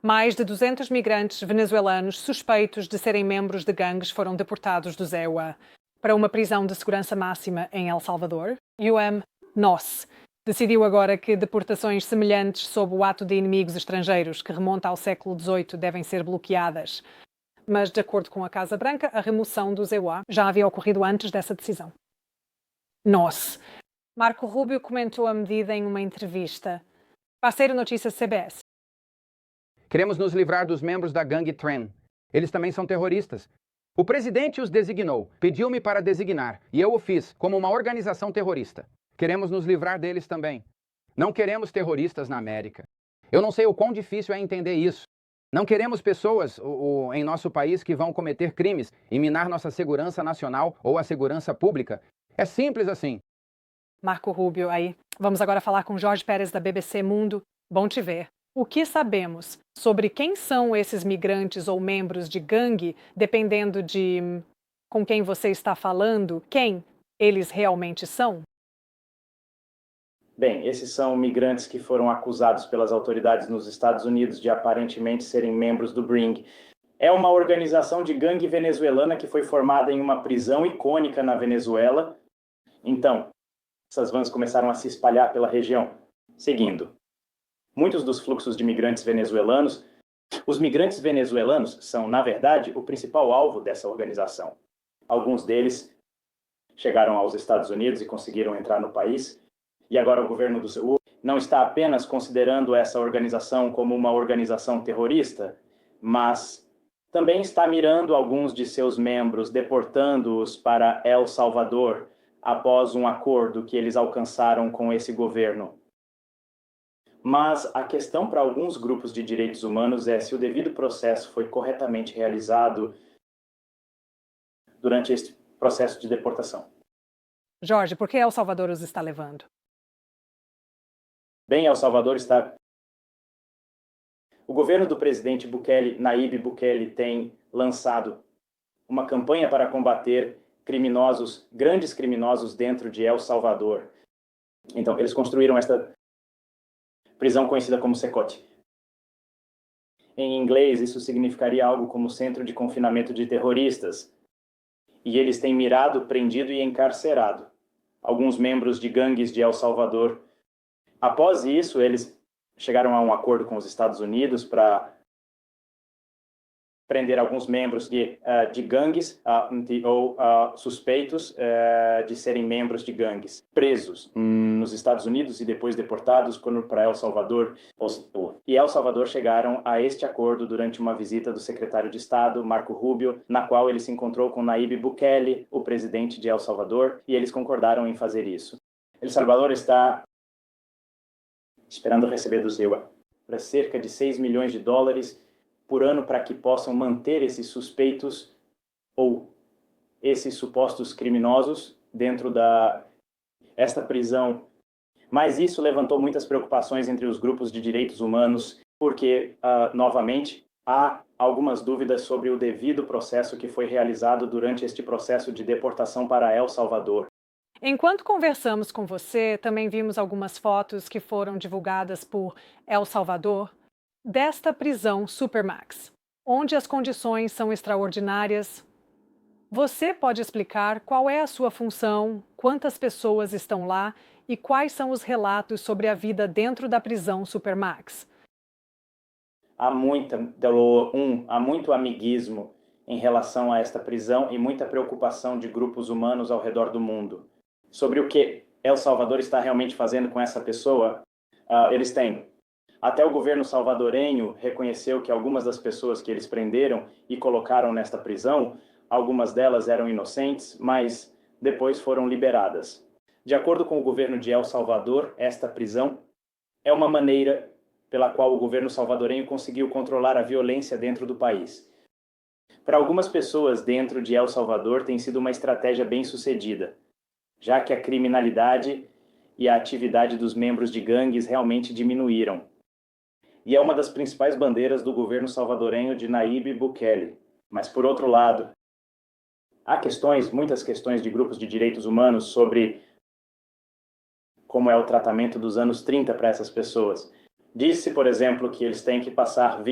Mais de 200 migrantes venezuelanos suspeitos de serem membros de gangues foram deportados do ZEUA para uma prisão de segurança máxima em El Salvador. UM-NOS decidiu agora que deportações semelhantes sob o ato de inimigos estrangeiros, que remonta ao século XVIII, devem ser bloqueadas. Mas, de acordo com a Casa Branca, a remoção do ZEUA já havia ocorrido antes dessa decisão. NOS. Marco Rubio comentou a medida em uma entrevista. Parceiro Notícias CBS. Queremos nos livrar dos membros da gangue Tren. Eles também são terroristas. O presidente os designou, pediu-me para designar, e eu o fiz, como uma organização terrorista. Queremos nos livrar deles também. Não queremos terroristas na América. Eu não sei o quão difícil é entender isso. Não queremos pessoas em nosso país que vão cometer crimes e minar nossa segurança nacional ou a segurança pública. É simples assim. Marco Rubio aí. Vamos agora falar com Jorge Pérez da BBC Mundo. Bom te ver. O que sabemos sobre quem são esses migrantes ou membros de gangue, dependendo de com quem você está falando, quem eles realmente são? Bem, esses são migrantes que foram acusados pelas autoridades nos Estados Unidos de aparentemente serem membros do BRING. É uma organização de gangue venezuelana que foi formada em uma prisão icônica na Venezuela. Então, essas vans começaram a se espalhar pela região, seguindo muitos dos fluxos de migrantes venezuelanos. Os migrantes venezuelanos são, na verdade, o principal alvo dessa organização. Alguns deles chegaram aos Estados Unidos e conseguiram entrar no país. E agora o governo do Seul não está apenas considerando essa organização como uma organização terrorista, mas também está mirando alguns de seus membros, deportando-os para El Salvador após um acordo que eles alcançaram com esse governo. Mas a questão para alguns grupos de direitos humanos é se o devido processo foi corretamente realizado durante este processo de deportação. Jorge, por que El Salvador os está levando? Bem, El Salvador está... O governo do presidente Bukele, Nayib Bukele, tem lançado uma campanha para combater criminosos, grandes criminosos dentro de El Salvador. Então, eles construíram esta prisão conhecida como Secote. Em inglês, isso significaria algo como centro de confinamento de terroristas. E eles têm mirado, prendido e encarcerado alguns membros de gangues de El Salvador. Após isso, eles chegaram a um acordo com os Estados Unidos para prender alguns membros de gangues ou suspeitos de serem membros de gangues, presos nos Estados Unidos e depois deportados para El Salvador. E El Salvador chegaram a este acordo durante uma visita do secretário de Estado, Marco Rubio, na qual ele se encontrou com Nayib Bukele, o presidente de El Salvador, e eles concordaram em fazer isso. El Salvador está esperando receber do ZEUA para cerca de $6 milhões por ano para que possam manter esses suspeitos ou esses supostos criminosos dentro esta prisão. Mas isso levantou muitas preocupações entre os grupos de direitos humanos, porque, novamente, há algumas dúvidas sobre o devido processo que foi realizado durante este processo de deportação para El Salvador. Enquanto conversamos com você, também vimos algumas fotos que foram divulgadas por El Salvador desta prisão Supermax, onde as condições são extraordinárias. Você pode explicar qual é a sua função, quantas pessoas estão lá e quais são os relatos sobre a vida dentro da prisão Supermax? Há muito amiguismo em relação a esta prisão e muita preocupação de grupos humanos ao redor do mundo. Sobre o que El Salvador está realmente fazendo com essa pessoa, eles têm. Até o governo salvadorenho reconheceu que algumas das pessoas que eles prenderam e colocaram nesta prisão, algumas delas eram inocentes, mas depois foram liberadas. De acordo com o governo de El Salvador, esta prisão é uma maneira pela qual o governo salvadorenho conseguiu controlar a violência dentro do país. Para algumas pessoas dentro de El Salvador tem sido uma estratégia bem-sucedida, já que a criminalidade e a atividade dos membros de gangues realmente diminuíram. E é uma das principais bandeiras do governo salvadorenho de Nayib Bukele. Mas, por outro lado, há muitas questões de grupos de direitos humanos sobre como é o tratamento dos anos 30 para essas pessoas. Diz-se, por exemplo, que eles têm que passar